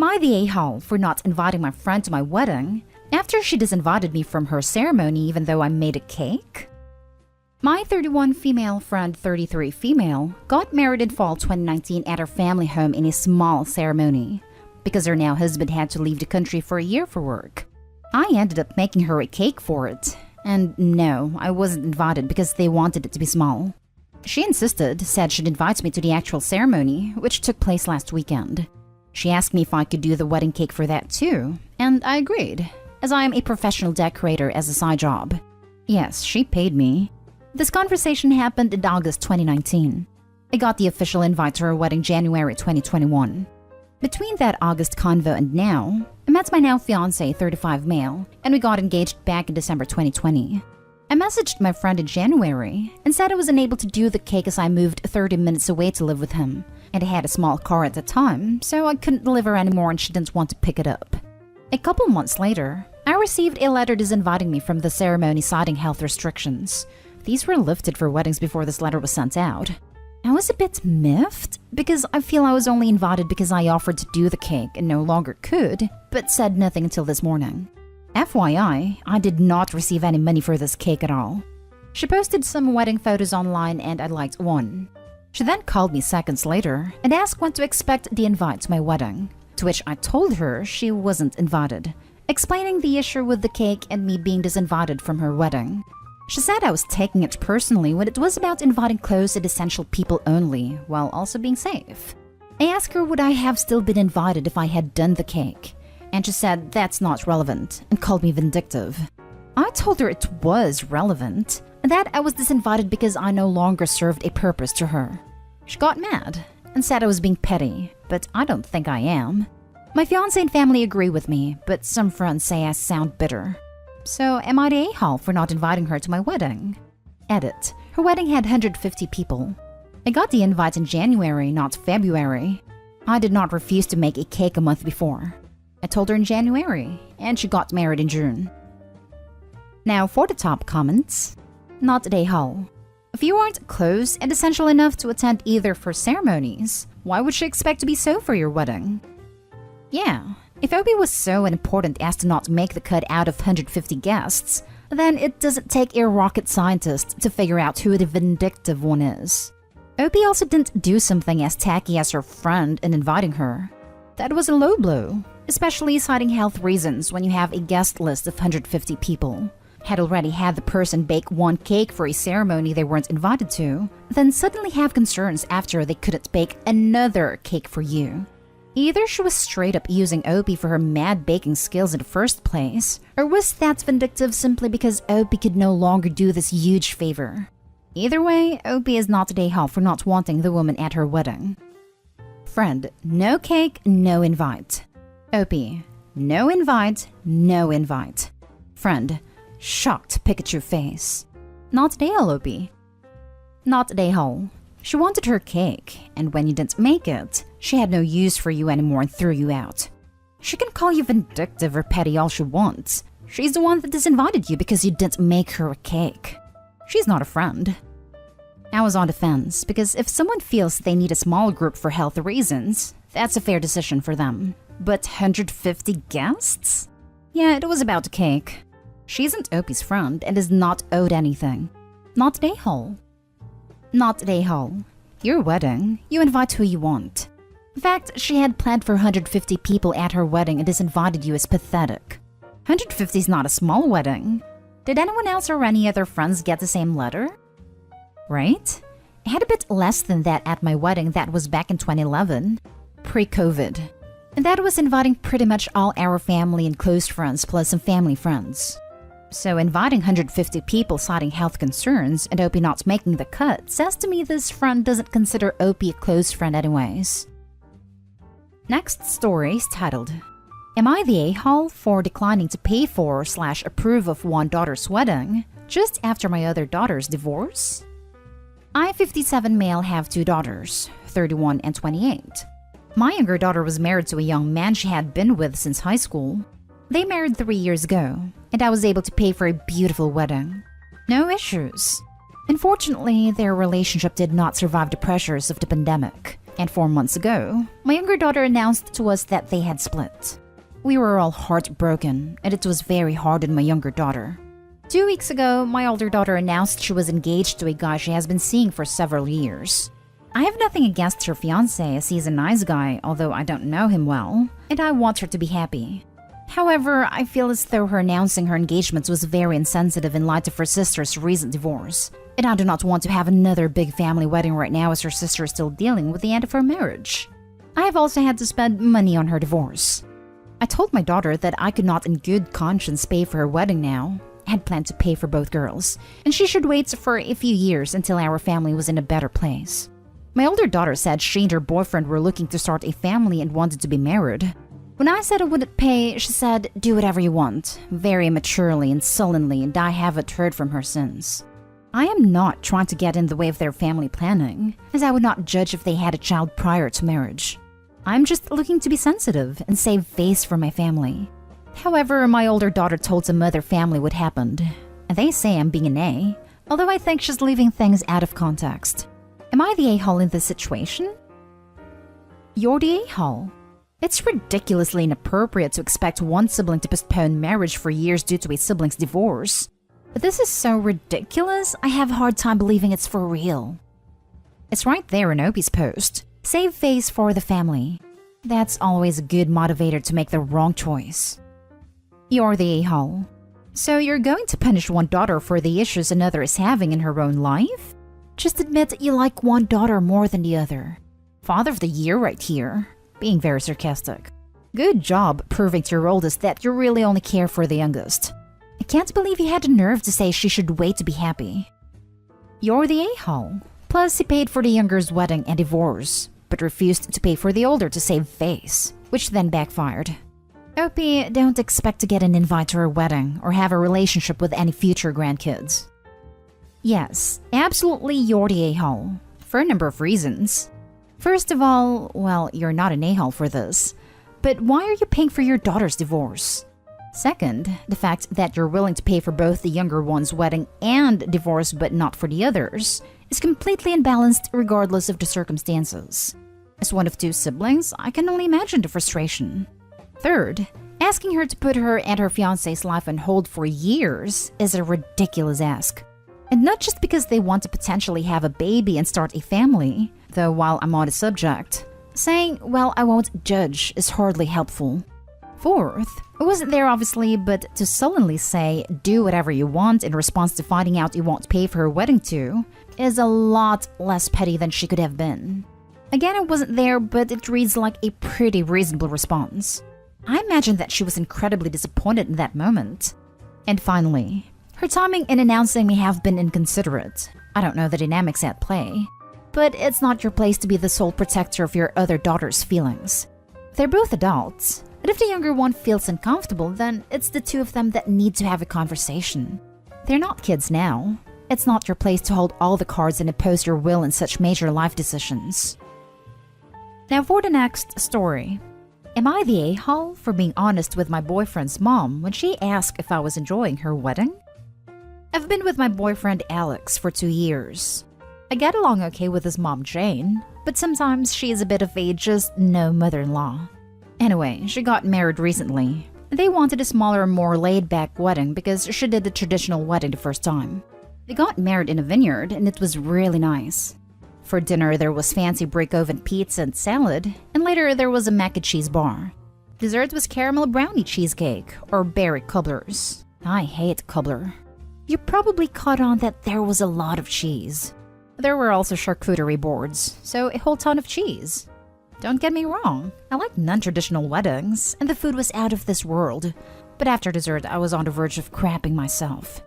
I the a-hole for not inviting my friend to my wedding after she disinvited me from her ceremony even though I made a cake? My 31 female friend 33 female got married in fall 2019 at her family home in a small ceremony because her now husband had to leave the country for a year for work. I ended up making her a cake for it, and no, I wasn't invited because they wanted it to be small. She insisted, said she'd invite me to the actual ceremony, which took place last weekend. She asked me if I could do the wedding cake for that too, and I agreed, as I am a professional decorator as a side job. Yes, she paid me. This conversation happened in August 2019. I got the official invite to her wedding January 2021. Between that August convo and now, I met my now fiancé 35 male, and we got engaged back in December 2020. I messaged my friend in January and said I was unable to do the cake as I moved 30 minutes away to live with him, and I had a small car at the time, so I couldn't deliver anymore and she didn't want to pick it up. A couple months later, I received a letter disinviting me from the ceremony citing health restrictions. These were lifted for weddings before this letter was sent out. I was a bit miffed because I feel I was only invited because I offered to do the cake and no longer could, but said nothing until this morning. FYI, I did not receive any money for this cake at all. She posted some wedding photos online and I liked one. She then called me seconds later and asked when to expect the invite to my wedding, to which I told her she wasn't invited, explaining the issue with the cake and me being disinvited from her wedding. She said I was taking it personally when it was about inviting close and essential people only, while also being safe. I asked her would I have still been invited if I had done the cake, and she said that's not relevant and called me vindictive. I told her it was relevant, and that I was disinvited because I no longer served a purpose to her. She got mad and said I was being petty, but I don't think I am. My fiancé and family agree with me, but some friends say I sound bitter. So, am I the a-hole for not inviting her to my wedding? Edit. Her wedding had 150 people. I got the invite in January, not February. I did not refuse to make a cake a month before. I told her in January, and she got married in June. Now for the top comments. Not the a-hole. If you aren't close and essential enough to attend either for ceremonies, why would she expect to be so for your wedding? Yeah. If Opie was so important as to not make the cut out of 150 guests, then it doesn't take a rocket scientist to figure out who the vindictive one is. Opie also didn't do something as tacky as her friend in inviting her. That was a low blow, especially citing health reasons when you have a guest list of 150 people. Had already had the person bake one cake for a ceremony they weren't invited to, then suddenly have concerns after they couldn't bake another cake for you. Either she was straight up using Opie for her mad baking skills in the first place, or was that vindictive simply because Opie could no longer do this huge favor. Either way, Opie is not the a-hole for not wanting the woman at her wedding. Friend, no cake, no invite. Opie, no invite, no invite. Friend, shocked Pikachu face. Not the a-hole, Opie. Not the a-hole. She wanted her cake, and when you didn't make it, she had no use for you anymore and threw you out. She can call you vindictive or petty all she wants. She's the one that disinvited you because you didn't make her a cake. She's not a friend. I was on the fence because if someone feels they need a small group for health reasons, that's a fair decision for them. But 150 guests? Yeah, it was about the cake. She isn't Opie's friend and is not owed anything. Not the a-hole. Not the a-hole. Your wedding, you invite who you want. In fact, she had planned for 150 people at her wedding and disinvited you as pathetic. 150 is not a small wedding. Did anyone else or any other friends get the same letter? Right? I had a bit less than that at my wedding that was back in 2011, pre-COVID. And that was inviting pretty much all our family and close friends plus some family friends. So inviting 150 people citing health concerns and Opie not making the cut says to me this friend doesn't consider Opie a close friend anyways. Next story is titled, Am I the a-hole for declining to pay for / approve of one daughter's wedding just after my other daughter's divorce? I, 57 male, have two daughters, 31 and 28. My younger daughter was married to a young man she had been with since high school. They married 3 years ago, and I was able to pay for a beautiful wedding. No issues. Unfortunately, their relationship did not survive the pressures of the pandemic, And 4 months ago, my younger daughter announced to us that they had split. We were all heartbroken, and it was very hard on my younger daughter. 2 weeks ago, my older daughter announced she was engaged to a guy she has been seeing for several years. I have nothing against her fiancé as he's a nice guy, although I don't know him well, and I want her to be happy. However, I feel as though her announcing her engagement was very insensitive in light of her sister's recent divorce, and I do not want to have another big family wedding right now as her sister is still dealing with the end of her marriage. I have also had to spend money on her divorce. I told my daughter that I could not in good conscience pay for her wedding now. I had planned to pay for both girls, and she should wait for a few years until our family was in a better place. My older daughter said she and her boyfriend were looking to start a family and wanted to be married. When I said I wouldn't pay, she said, "Do whatever you want," very immaturely and sullenly, and I haven't heard from her since. I am not trying to get in the way of their family planning, as I would not judge if they had a child prior to marriage. I'm just looking to be sensitive and save face for my family. However, my older daughter told some other family what happened, and they say I'm being an A, although I think she's leaving things out of context. Am I the a-hole in this situation? You're the a-hole. It's ridiculously inappropriate to expect one sibling to postpone marriage for years due to a sibling's divorce. But this is so ridiculous, I have a hard time believing it's for real. It's right there in Opie's post. Save face for the family. That's always a good motivator to make the wrong choice. You're the a-hole. So you're going to punish one daughter for the issues another is having in her own life? Just admit you like one daughter more than the other. Father of the year right here. Being very sarcastic. Good job proving to your oldest that you really only care for the youngest. I can't believe you had the nerve to say she should wait to be happy. You're the a-hole. Plus, he paid for the younger's wedding and divorce, but refused to pay for the older to save face, which then backfired. Opie, don't expect to get an invite to her wedding or have a relationship with any future grandkids. Yes, absolutely you're the a-hole, for a number of reasons. First of all, well, you're not an a-hole for this, but why are you paying for your daughter's divorce? Second, the fact that you're willing to pay for both the younger one's wedding and divorce but not for the others is completely unbalanced regardless of the circumstances. As one of two siblings, I can only imagine the frustration. Third, asking her to put her and her fiancé's life on hold for years is a ridiculous ask. And not just because they want to potentially have a baby and start a family, though while I'm on the subject, saying, "Well, I won't judge" is hardly helpful. Fourth, it wasn't there obviously, but to sullenly say, "Do whatever you want" in response to finding out you won't pay for her wedding too, is a lot less petty than she could have been. Again, it wasn't there, but it reads like a pretty reasonable response. I imagine that she was incredibly disappointed in that moment. And finally, her timing in announcing may have been inconsiderate. I don't know the dynamics at play. But it's not your place to be the sole protector of your other daughter's feelings. They're both adults, and if the younger one feels uncomfortable, then it's the two of them that need to have a conversation. They're not kids now. It's not your place to hold all the cards and impose your will in such major life decisions. Now for the next story. Am I the a-hole for being honest with my boyfriend's mom when she asked if I was enjoying her wedding? I've been with my boyfriend Alex for 2 years. I get along okay with his mom Jane, but sometimes she is a bit of a just no mother-in-law. Anyway, she got married recently. They wanted a smaller, more laid-back wedding because she did the traditional wedding the first time. They got married in a vineyard and it was really nice. For dinner there was fancy brick oven pizza and salad, and later there was a mac and cheese bar. Dessert was caramel brownie cheesecake or berry cobblers. I hate cobbler. You probably caught on that there was a lot of cheese. There were also charcuterie boards, so a whole ton of cheese. Don't get me wrong, I like non-traditional weddings, and the food was out of this world. But after dessert, I was on the verge of crapping myself.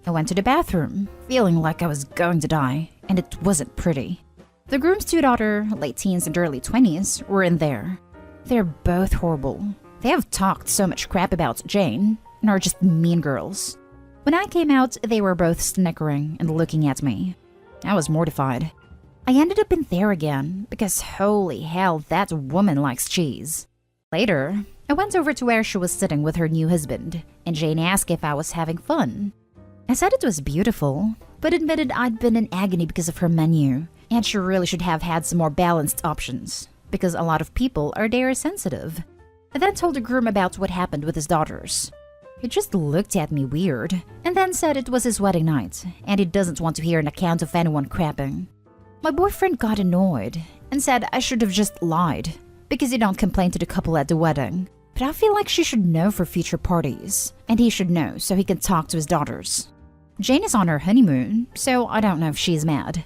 I went to the bathroom, feeling like I was going to die, and it wasn't pretty. The groom's two daughter, late teens and early 20s, were in there. They're both horrible. They have talked so much crap about Jane, and are just mean girls. When I came out, they were both snickering and looking at me. I was mortified. I ended up in there again, because holy hell, that woman likes cheese. Later, I went over to where she was sitting with her new husband, and Jane asked if I was having fun. I said it was beautiful, but admitted I'd been in agony because of her menu, And she really should have had some more balanced options, because a lot of people are dairy sensitive. I then told the groom about what happened with his daughters. He just looked at me weird, and then said it was his wedding night, and he doesn't want to hear an account of anyone crapping. My boyfriend got annoyed, and said I should have just lied, because you don't complain to the couple at the wedding. But I feel like she should know for future parties, and he should know so he can talk to his daughters. Jane is on her honeymoon, so I don't know if she's mad.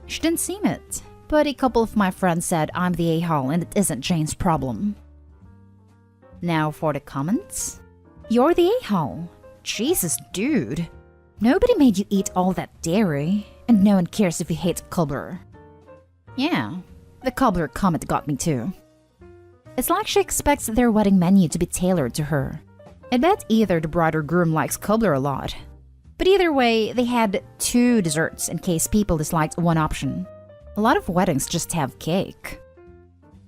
She didn't seem it, but a couple of my friends said I'm the a-hole and it isn't Jane's problem. Now for the comments. You're the a-hole. Jesus, dude. Nobody made you eat all that dairy, and no one cares if you hate cobbler. Yeah, the cobbler comment got me too. It's like she expects their wedding menu to be tailored to her. I bet either the bride or groom likes cobbler a lot. But either way, they had 2 desserts in case people disliked one option. A lot of weddings just have cake.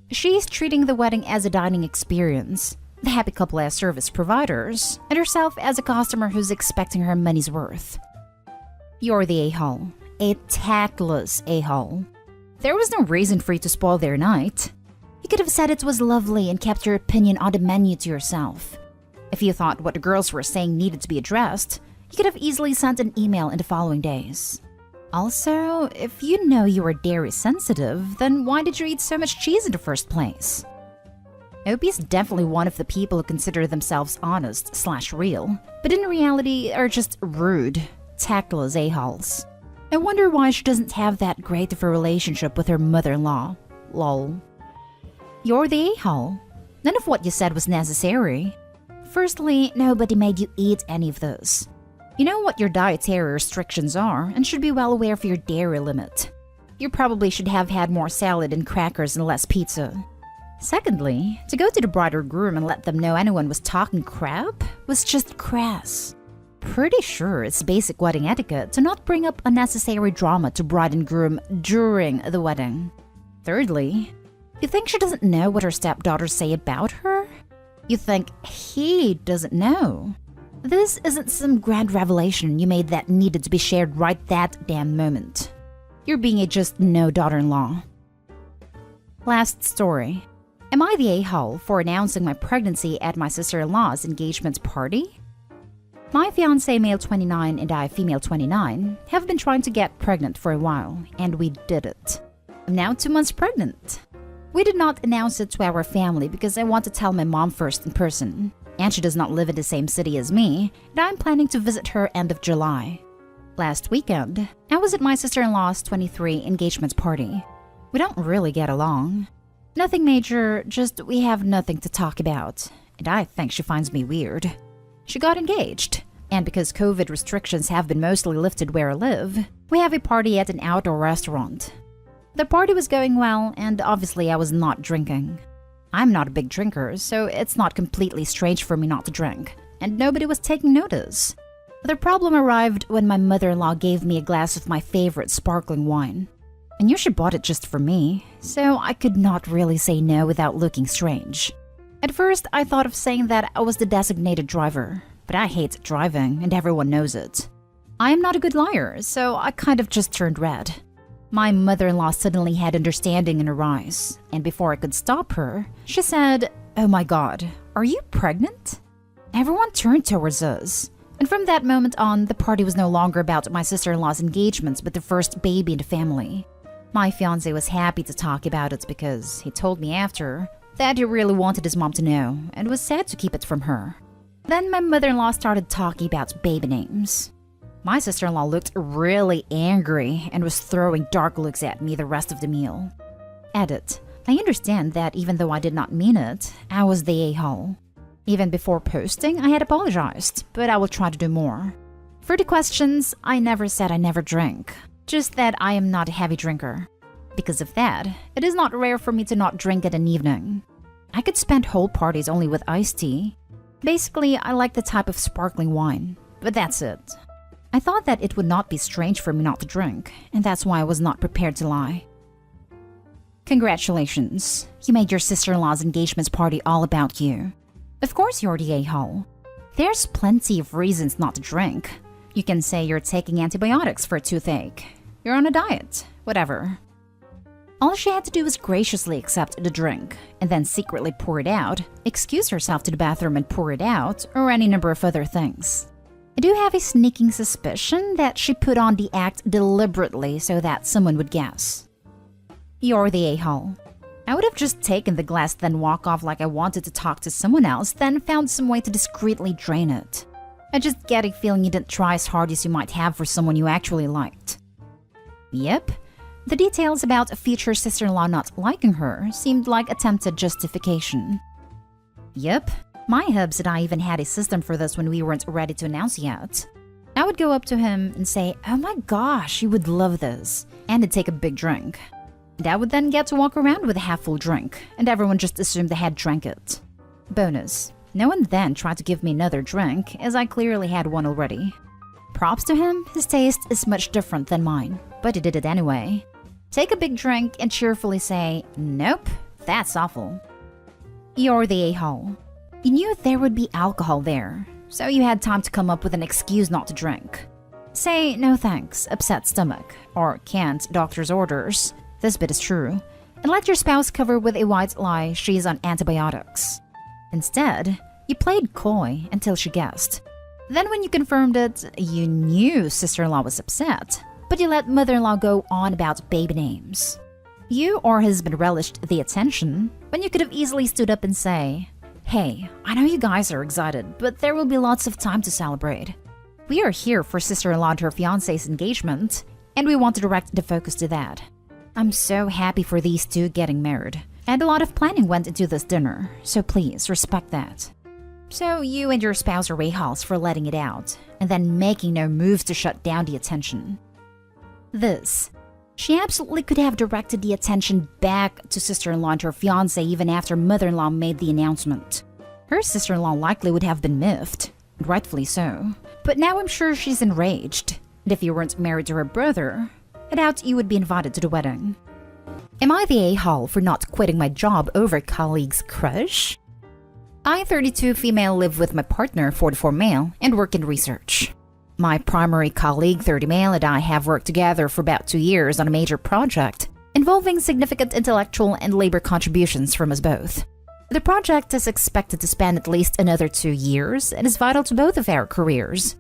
She's treating the wedding as a dining experience, the happy couple as service providers, and herself as a customer who's expecting her money's worth. You're the a-hole. A tactless a-hole. There was no reason for you to spoil their night. You could have said it was lovely and kept your opinion on the menu to yourself. If you thought what the girls were saying needed to be addressed, you could have easily sent an email in the following days. Also, if you know you were dairy sensitive, then why did you eat so much cheese in the first place? Opie's definitely one of the people who consider themselves honest/real, but in reality are just rude, tactless a-holes. I wonder why she doesn't have that great of a relationship with her mother-in-law. Lol. You're the a-hole. None of what you said was necessary. Firstly, nobody made you eat any of this. You know what your dietary restrictions are and should be well aware of your dairy limit. You probably should have had more salad and crackers and less pizza. Secondly, to go to the bride or groom and let them know anyone was talking crap was just crass. Pretty sure it's basic wedding etiquette to not bring up unnecessary drama to bride and groom during the wedding. Thirdly, you think she doesn't know what her stepdaughters say about her? You think he doesn't know? This isn't some grand revelation you made that needed to be shared right that damn moment. You're being a just no daughter-in-law. Last story. Am I the a-hole for announcing my pregnancy at my sister-in-law's engagement party? My fiancé, male 29, and I, female 29, have been trying to get pregnant for a while, and we did it. I'm now 2 months pregnant. We did not announce it to our family because I want to tell my mom first in person, and she does not live in the same city as me, and I'm planning to visit her end of July. Last weekend, I was at my sister-in-law's 23 engagement party. We don't really get along. Nothing major, just we have nothing to talk about, and I think she finds me weird. She got engaged, and because COVID restrictions have been mostly lifted where I live, we have a party at an outdoor restaurant. The party was going well, and obviously I was not drinking. I'm not a big drinker, so it's not completely strange for me not to drink, and nobody was taking notice. The problem arrived when my mother-in-law gave me a glass of my favorite sparkling wine. I knew she bought it just for me, so I could not really say no without looking strange. At first, I thought of saying that I was the designated driver, but I hate driving, and everyone knows it. I am not a good liar, so I kind of just turned red. My mother-in-law suddenly had understanding in her eyes, and before I could stop her, she said, "Oh my God, are you pregnant?" Everyone turned towards us, and from that moment on, the party was no longer about my sister-in-law's engagements but the first baby in the family. My fiancé was happy to talk about it because he told me after that he really wanted his mom to know and was sad to keep it from her. Then my mother-in-law started talking about baby names. My sister-in-law looked really angry and was throwing dark looks at me the rest of the meal. Edit. I understand that even though I did not mean it, I was the a-hole. Even before posting, I had apologized, but I will try to do more. For the questions, I never said I never drink, just that I am not a heavy drinker. Because of that, it is not rare for me to not drink at an evening. I could spend whole parties only with iced tea. Basically, I like the type of sparkling wine, but that's it. I thought that it would not be strange for me not to drink, and that's why I was not prepared to lie. Congratulations, you made your sister-in-law's engagement party all about you. Of course you're the a-hole. There's plenty of reasons not to drink. You can say you're taking antibiotics for a toothache. You're on a diet, whatever. All she had to do was graciously accept the drink, and then secretly pour it out, excuse herself to the bathroom and pour it out, or any number of other things. I do have a sneaking suspicion that she put on the act deliberately so that someone would guess. You're the a-hole. I would have just taken the glass, then walk off like I wanted to talk to someone else, then found some way to discreetly drain it. I just get a feeling you didn't try as hard as you might have for someone you actually liked. Yep. The details about a future sister-in-law not liking her seemed like attempted justification. Yep. My hubs and I even had a system for this when we weren't ready to announce yet. I would go up to him and say, "Oh my gosh, you would love this," and he'd take a big drink. And I would then get to walk around with a half-full drink, and everyone just assumed they had drank it. Bonus. No one then tried to give me another drink, as I clearly had one already. Props to him, his taste is much different than mine, but he did it anyway. Take a big drink and cheerfully say, "Nope, that's awful." You're the a-hole. You knew there would be alcohol there, so you had time to come up with an excuse not to drink. Say, "No thanks, upset stomach," or "Can't, doctor's orders." This bit is true. And let your spouse cover with a white lie she's on antibiotics. Instead, you played coy until she guessed. Then when you confirmed it, you knew sister-in-law was upset, but you let mother-in-law go on about baby names. You or husband relished the attention when you could have easily stood up and say, "Hey, I know you guys are excited, but there will be lots of time to celebrate. We are here for sister-in-law and her fiancé's engagement, and we want to direct the focus to that. I'm so happy for these two getting married, and a lot of planning went into this dinner, so please respect that." So you and your spouse are a-holes for letting it out, and then making no moves to shut down the attention. She absolutely could have directed the attention back to sister-in-law and her fiancé even after mother-in-law made the announcement. Her sister-in-law likely would have been miffed, and rightfully so, but now I'm sure she's enraged, and if you weren't married to her brother, I doubt you would be invited to the wedding. Am I the a-hole for not quitting my job over a colleague's crush? I, 32 female, live with my partner, 44 male, and work in research. My primary colleague, 30 male, and I have worked together for about 2 years on a major project involving significant intellectual and labor contributions from us both. The project is expected to span at least another 2 years and is vital to both of our careers.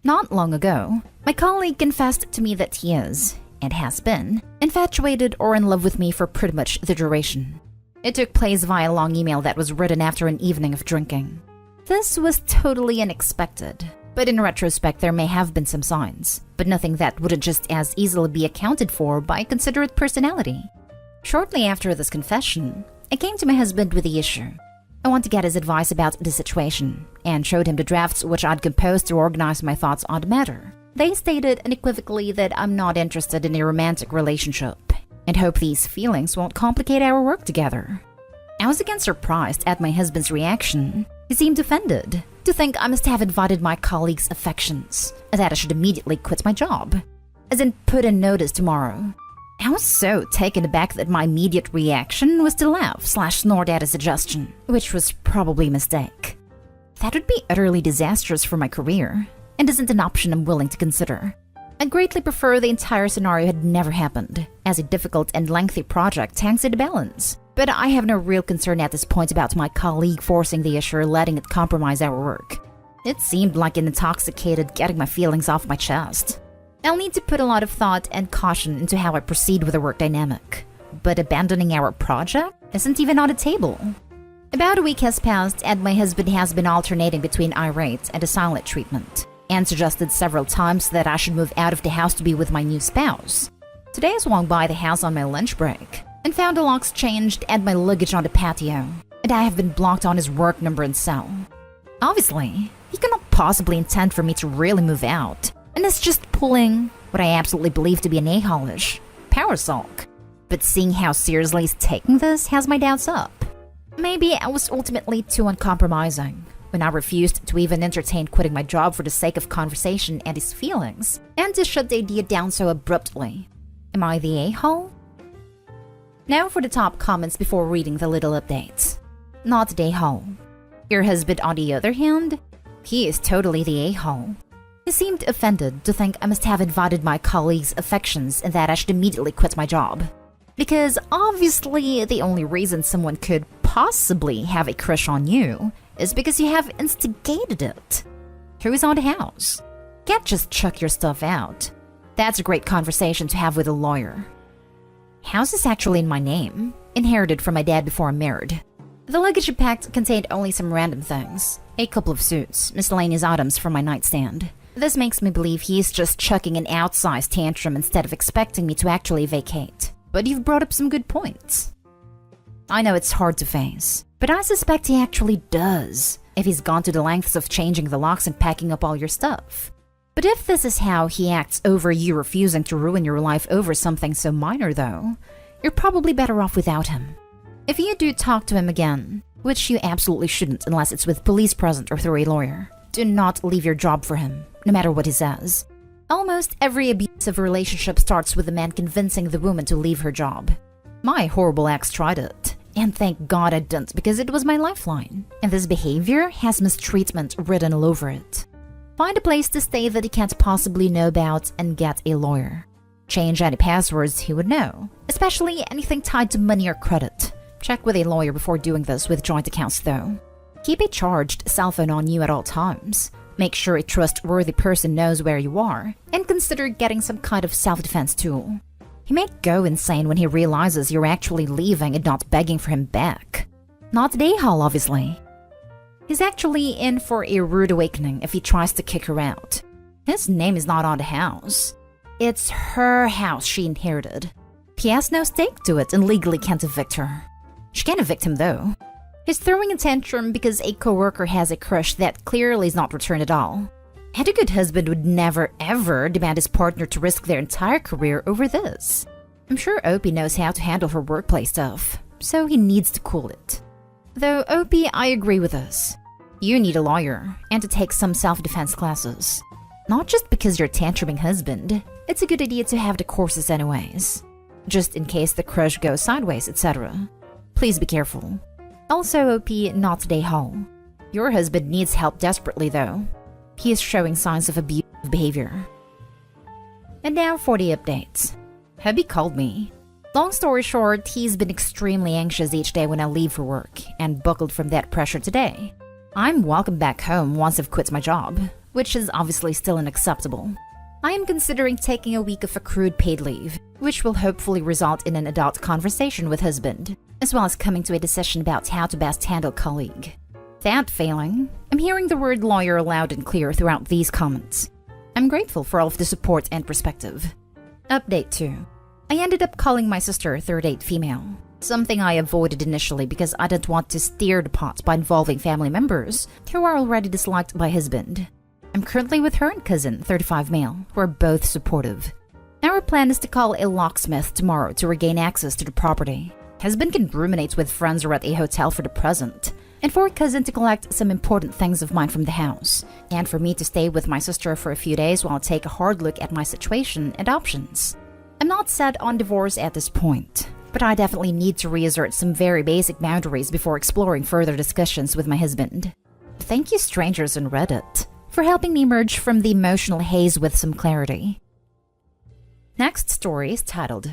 Not long ago, my colleague confessed to me that he is, and has been, infatuated or in love with me for pretty much the duration. It took place via a long email that was written after an evening of drinking. This was totally unexpected, but in retrospect there may have been some signs, but nothing that wouldn't just as easily be accounted for by a considerate personality. Shortly after this confession, I came to my husband with the issue. I want to get his advice about the situation, and showed him the drafts which I'd composed to organize my thoughts on the matter. They stated unequivocally that I'm not interested in a romantic relationship, and hope these feelings won't complicate our work together. I was again surprised at my husband's reaction. He seemed offended, to think I must have invited my colleague's affections, and that I should immediately quit my job, as in put in notice tomorrow. I was so taken aback that my immediate reaction was to laugh/snort at a suggestion, which was probably a mistake. That would be utterly disastrous for my career, and isn't an option I'm willing to consider. I greatly prefer the entire scenario had never happened, as a difficult and lengthy project hangs in the balance. But I have no real concern at this point about my colleague forcing the issue or letting it compromise our work. It seemed like an intoxicated getting my feelings off my chest. I'll need to put a lot of thought and caution into how I proceed with the work dynamic. But abandoning our project isn't even on the table. About a week has passed and my husband has been alternating between irate and a silent treatment, and suggested several times that I should move out of the house to be with my new spouse. Today I swung by the house on my lunch break and found the locks changed and my luggage on the patio, and I have been blocked on his work number and cell. Obviously, he cannot possibly intend for me to really move out, and is just pulling what I absolutely believe to be an a-hole-ish power sulk. But seeing how seriously he's taking this has my doubts up. Maybe I was ultimately too uncompromising when I refused to even entertain quitting my job for the sake of conversation and his feelings, and to shut the idea down so abruptly. Am I the a-hole? Now for the top comments before reading the little updates. Not the a-hole. Your husband, on the other hand, he is totally the a-hole. He seemed offended to think I must have invited my colleague's affections and that I should immediately quit my job. Because obviously the only reason someone could possibly have a crush on you is because you have instigated it. Who's on the house? Can't just chuck your stuff out. That's a great conversation to have with a lawyer. House is actually in my name, inherited from my dad before I married. The luggage I packed contained only some random things, a couple of suits, miscellaneous items from my nightstand. This makes me believe he's just chucking an outsized tantrum instead of expecting me to actually vacate. But you've brought up some good points. I know it's hard to face, but I suspect he actually does, if he's gone to the lengths of changing the locks and packing up all your stuff. But if this is how he acts over you refusing to ruin your life over something so minor though, you're probably better off without him. If you do talk to him again, which you absolutely shouldn't unless it's with police present or through a lawyer, do not leave your job for him, no matter what he says. Almost every abusive relationship starts with the man convincing the woman to leave her job. My horrible ex tried it, and thank God I didn't because it was my lifeline, and this behavior has mistreatment written all over it. Find a place to stay that he can't possibly know about and get a lawyer. Change any passwords he would know, especially anything tied to money or credit. Check with a lawyer before doing this with joint accounts though. Keep a charged cell phone on you at all times. Make sure a trustworthy person knows where you are, and consider getting some kind of self-defense tool. He may go insane when he realizes you're actually leaving and not begging for him back. Not the A-hole, obviously. He's actually in for a rude awakening if he tries to kick her out. His name is not on the house. It's her house she inherited. He has no stake to it and legally can't evict her. She can evict him though. He's throwing a tantrum because a coworker has a crush that clearly is not returned at all. And a good husband would never ever demand his partner to risk their entire career over this. I'm sure Opie knows how to handle her workplace stuff, so he needs to cool it. Though Opie, I agree with this. You need a lawyer, and to take some self-defense classes. Not just because you're a tantruming husband, it's a good idea to have the courses anyways. Just in case the crush goes sideways, etc. Please be careful. Also, OP, not the A-hole. Your husband needs help desperately though. He is showing signs of abusive behavior. And now for the updates. Hubby called me. Long story short, he's been extremely anxious each day when I leave for work, and buckled from that pressure today. I'm welcome back home once I've quit my job, which is obviously still unacceptable. I am considering taking a week of accrued paid leave, which will hopefully result in an adult conversation with husband, as well as coming to a decision about how to best handle colleague. That failing, I'm hearing the word lawyer loud and clear throughout these comments. I'm grateful for all of the support and perspective. Update 2. I ended up calling my sister 38 female, something I avoided initially because I didn't want to stir the pot by involving family members who are already disliked by husband. I'm currently with her and cousin, 35 male, who are both supportive. Our plan is to call a locksmith tomorrow to regain access to the property. Husband can ruminate with friends or at a hotel for the present, and for cousin to collect some important things of mine from the house, and for me to stay with my sister for a few days while I take a hard look at my situation and options. I'm not set on divorce at this point, but I definitely need to reassert some very basic boundaries before exploring further discussions with my husband. Thank you strangers on Reddit for helping me emerge from the emotional haze with some clarity. Next story is titled,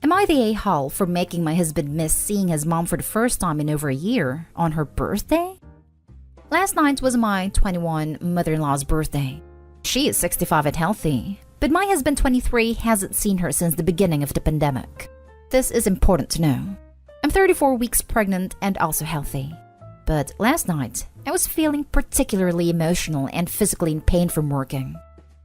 Am I the A-hole for making my husband miss seeing his mom for the first time in over a year on her birthday? Last night was my 21 mother-in-law's birthday. She is 65 and healthy, but my husband 23 hasn't seen her since the beginning of the pandemic. This is important to know. I'm 34 weeks pregnant and also healthy. But last night, I was feeling particularly emotional and physically in pain from working.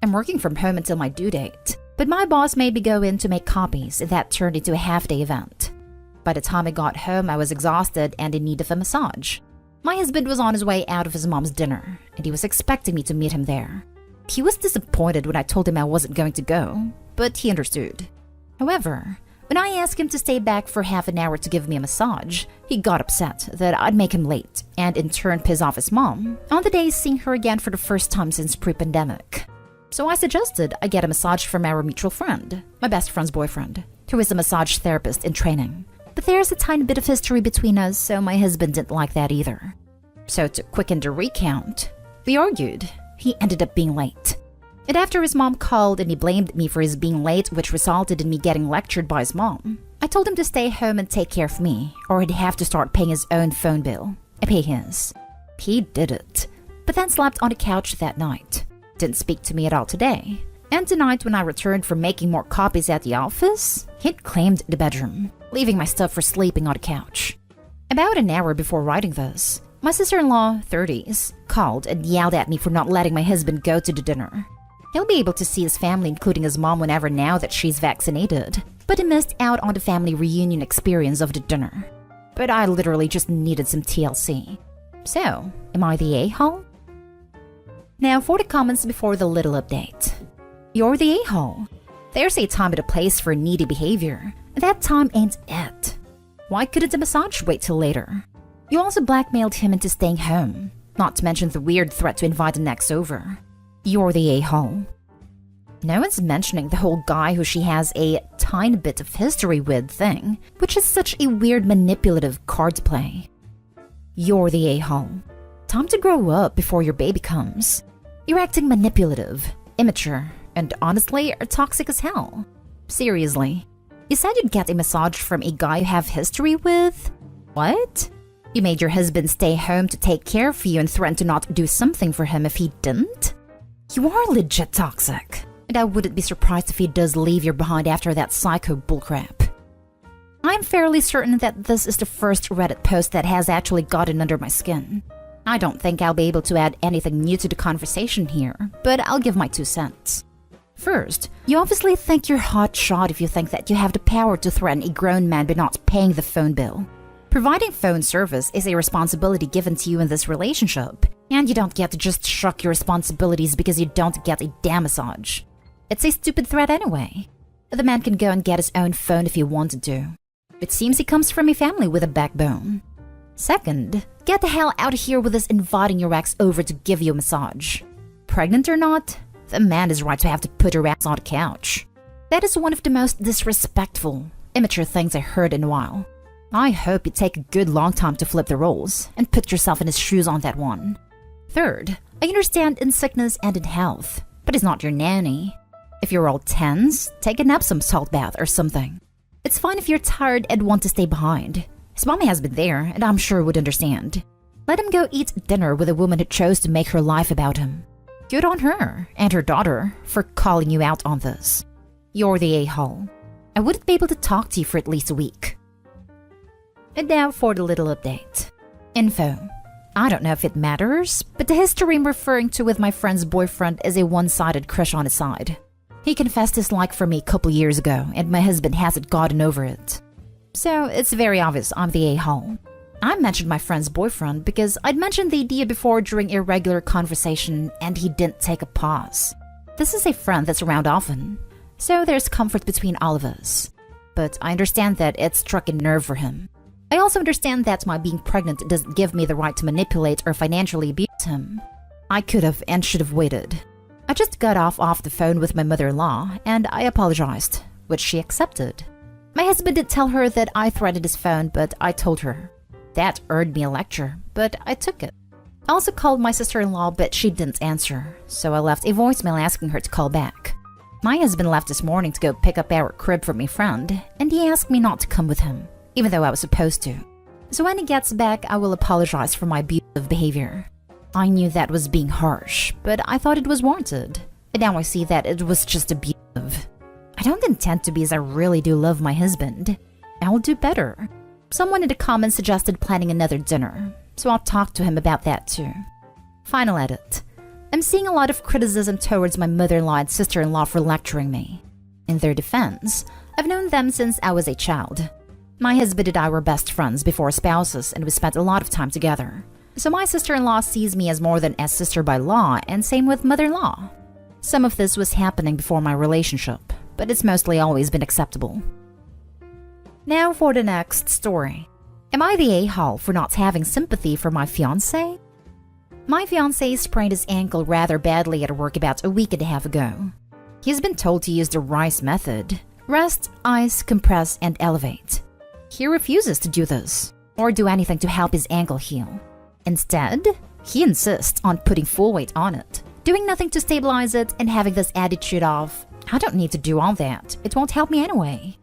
I'm working from home until my due date, but my boss made me go in to make copies and that turned into a half-day event. By the time I got home, I was exhausted and in need of a massage. My husband was on his way out of his mom's dinner, and he was expecting me to meet him there. He was disappointed when I told him I wasn't going to go, but he understood. However, when I asked him to stay back for half an hour to give me a massage, he got upset that I'd make him late and in turn piss off his mom on the day seeing her again for the first time since pre-pandemic. So I suggested I get a massage from our mutual friend, my best friend's boyfriend, who is a massage therapist in training. But there's a tiny bit of history between us, so my husband didn't like that either. So to quicken the recount, we argued. He ended up being late. And after his mom called and he blamed me for his being late, which resulted in me getting lectured by his mom, I told him to stay home and take care of me, or he'd have to start paying his own phone bill. I pay his. He did it, but then slept on the couch that night. Didn't speak to me at all today. And tonight, when I returned from making more copies at the office, he'd claimed the bedroom, leaving my stuff for sleeping on the couch. About an hour before writing this, my sister-in-law, 30s, called and yelled at me for not letting my husband go to the dinner. He'll be able to see his family, including his mom, whenever now that she's vaccinated, but he missed out on the family reunion experience of the dinner. But I literally just needed some TLC. So, am I the a-hole? Now for the comments before the little update. You're the a-hole. There's a time and a place for needy behavior, and that time ain't it. Why couldn't the massage wait till later? You also blackmailed him into staying home, not to mention the weird threat to invite an ex over. You're the a-hole. No one's mentioning the whole guy who she has a tiny bit of history with thing, which is such a weird manipulative card play. You're the a-hole. Time to grow up before your baby comes. You're acting manipulative, immature, and honestly are toxic as hell. Seriously. You said you'd get a massage from a guy you have history with? What? You made your husband stay home to take care of you and threatened to not do something for him if he didn't? You are legit toxic. And I wouldn't be surprised if he does leave you behind after that psycho bullcrap. I'm fairly certain that this is the first Reddit post that has actually gotten under my skin. I don't think I'll be able to add anything new to the conversation here, but I'll give my 2 cents. First, you obviously think you're hot shot if you think that you have the power to threaten a grown man by not paying the phone bill. Providing phone service is a responsibility given to you in this relationship, and you don't get to just shrug your responsibilities because you don't get a damn massage. It's a stupid threat anyway. The man can go and get his own phone if he wanted to. It seems he comes from a family with a backbone. Second, get the hell out of here with this inviting your ex over to give you a massage. Pregnant or not, the man is right to have to put her ass on the couch. That is one of the most disrespectful, immature things I heard in a while. I hope you take a good long time to flip the roles and put yourself in his shoes on that one. Third, I understand in sickness and in health, but he's not your nanny. If you're all tense, take a Epsom salt bath or something. It's fine if you're tired and want to stay behind. His mommy has been there, and I'm sure would understand. Let him go eat dinner with a woman who chose to make her life about him. Good on her and her daughter for calling you out on this. You're the a-hole. I wouldn't be able to talk to you for at least a week. And now for the little update. Info. I don't know if it matters, but the history I'm referring to with my friend's boyfriend is a one-sided crush on his side. He confessed his like for me a couple years ago, and my husband hasn't gotten over it. So it's very obvious I'm the a-hole. I mentioned my friend's boyfriend because I'd mentioned the idea before during a regular conversation, and he didn't take a pause. This is a friend that's around often, so there's comfort between all of us. But I understand that it struck a nerve for him. I also understand that my being pregnant doesn't give me the right to manipulate or financially abuse him. I could have and should have waited. I just got off the phone with my mother-in-law, and I apologized, which she accepted. My husband did tell her that I threatened his phone, but I told her. That earned me a lecture, but I took it. I also called my sister-in-law, but she didn't answer, so I left a voicemail asking her to call back. My husband left this morning to go pick up our crib from a friend, and he asked me not to come with him, even though I was supposed to. So when he gets back, I will apologize for my abusive behavior. I knew that was being harsh, but I thought it was warranted. And now I see that it was just abusive. I don't intend to be, as I really do love my husband. I will do better. Someone in the comments suggested planning another dinner, so I'll talk to him about that too. Final edit. I'm seeing a lot of criticism towards my mother-in-law and sister-in-law for lecturing me. In their defense, I've known them since I was a child. My husband and I were best friends before spouses, and we spent a lot of time together. So my sister-in-law sees me as more than a sister by law, and same with mother-in-law. Some of this was happening before my relationship, but it's mostly always been acceptable. Now for the next story. Am I the a-hole for not having sympathy for my fiancé? My fiancé sprained his ankle rather badly at work about a week and a half ago. He's been told to use the RICE method: rest, ice, compress, and elevate. He refuses to do this, or do anything to help his ankle heal. Instead, he insists on putting full weight on it, doing nothing to stabilize it, and having this attitude of, I don't need to do all that, it won't help me anyway.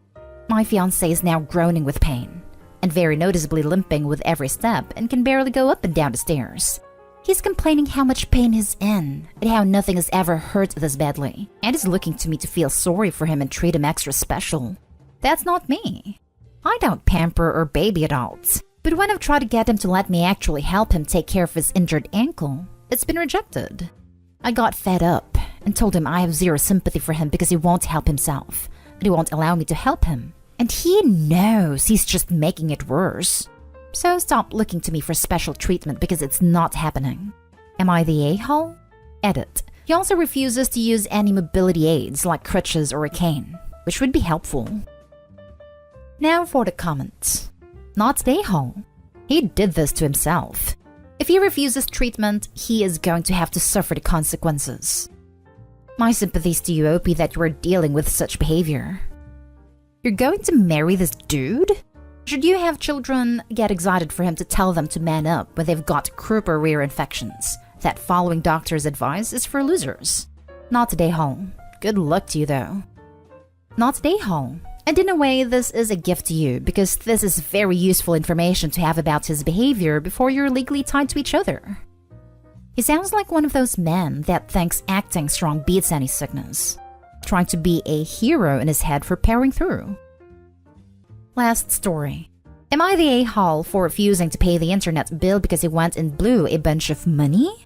My fiancé is now groaning with pain, and very noticeably limping with every step and can barely go up and down the stairs. He's complaining how much pain he's in and how nothing has ever hurt this badly, and is looking to me to feel sorry for him and treat him extra special. That's not me. I don't pamper or baby adults, but when I've tried to get him to let me actually help him take care of his injured ankle, it's been rejected. I got fed up and told him I have zero sympathy for him because he won't help himself, and he won't allow me to help him. And he knows he's just making it worse. So stop looking to me for special treatment because it's not happening. Am I the a-hole? Edit. He also refuses to use any mobility aids like crutches or a cane, which would be helpful. Now for the comments. Not the a-hole. He did this to himself. If he refuses treatment, he is going to have to suffer the consequences. My sympathies to you, OP, that you are dealing with such behavior. You're going to marry this dude? Should you have children, get excited for him to tell them to man up when they've got croup or rear infections. That following doctor's advice is for losers. Not today, home. Good luck to you, though. Not today, home. And in a way, this is a gift to you because this is very useful information to have about his behavior before you're legally tied to each other. He sounds like one of those men that thinks acting strong beats any sickness, trying to be a hero in his head for powering through. Last story. Am I the a-hole for refusing to pay the internet bill because he went and blew a bunch of money?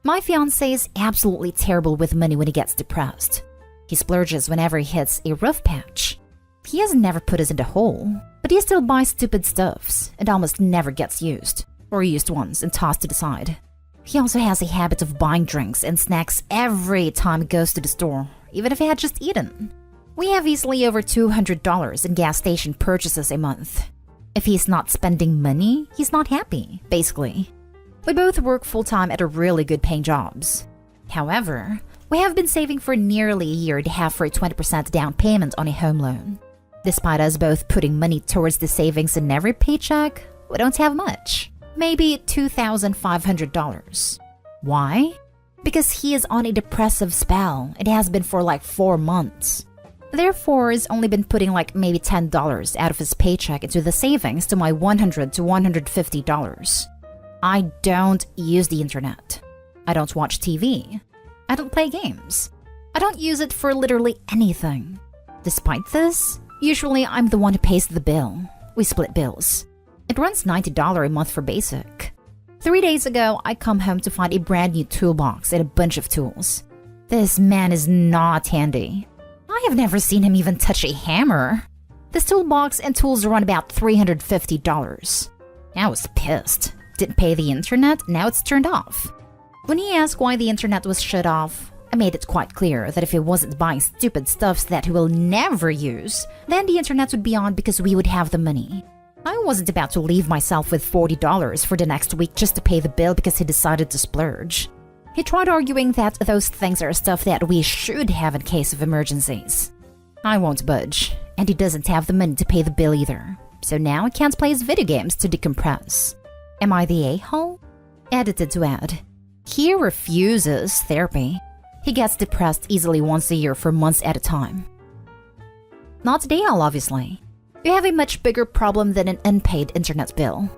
My fiancé is absolutely terrible with money when he gets depressed. He splurges whenever he hits a rough patch. He has never put us in the hole, but he still buys stupid stuffs and almost never gets used, or used once and tossed to the side. He also has a habit of buying drinks and snacks every time he goes to the store, even if he had just eaten. We have easily over $200 in gas station purchases a month. If he's not spending money, he's not happy, basically. We both work full-time at a really good paying jobs. However, we have been saving for nearly a year to have for a 20% down payment on a home loan. Despite us both putting money towards the savings in every paycheck, we don't have much. Maybe $2,500. Why? Because he is on a depressive spell. It has been for like 4 months. Therefore, he's only been putting like maybe $10 out of his paycheck into the savings to my $100 to $150. I don't use the internet. I don't watch TV. I don't play games. I don't use it for literally anything. Despite this, usually I'm the one who pays the bill. We split bills. It runs $90 a month for basic. 3 days ago, I come home to find a brand new toolbox and a bunch of tools. This man is not handy. I have never seen him even touch a hammer. This toolbox and tools run about $350. I was pissed. Didn't pay the internet, now it's turned off. When he asked why the internet was shut off, I made it quite clear that if he wasn't buying stupid stuffs that he will never use, then the internet would be on because we would have the money. I wasn't about to leave myself with $40 for the next week just to pay the bill because he decided to splurge. He tried arguing that those things are stuff that we should have in case of emergencies. I won't budge, and he doesn't have the money to pay the bill either, so now he can't play his video games to decompress. Am I the a-hole? Edited to add. He refuses therapy. He gets depressed easily once a year for months at a time. Not the a-hole, obviously. You have a much bigger problem than an unpaid internet bill.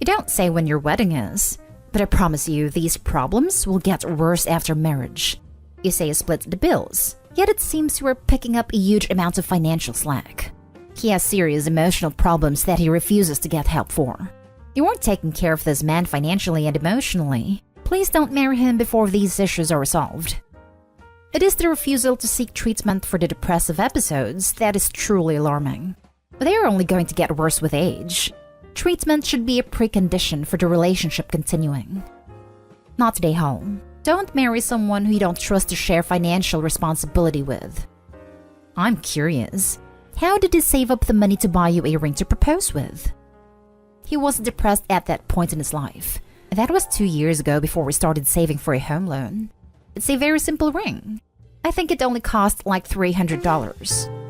You don't say when your wedding is, but I promise you these problems will get worse after marriage. You say you split the bills, yet it seems you are picking up a huge amount of financial slack. He has serious emotional problems that he refuses to get help for. You weren't taking care of this man financially and emotionally. Please don't marry him before these issues are resolved. It is the refusal to seek treatment for the depressive episodes that is truly alarming. They are only going to get worse with age. Treatment should be a precondition for the relationship continuing. Not today, home. Don't marry someone who you don't trust to share financial responsibility with. I'm curious. How did he save up the money to buy you a ring to propose with? He wasn't depressed at that point in his life. That was 2 years ago before we started saving for a home loan. It's a very simple ring. I think it only cost like $300.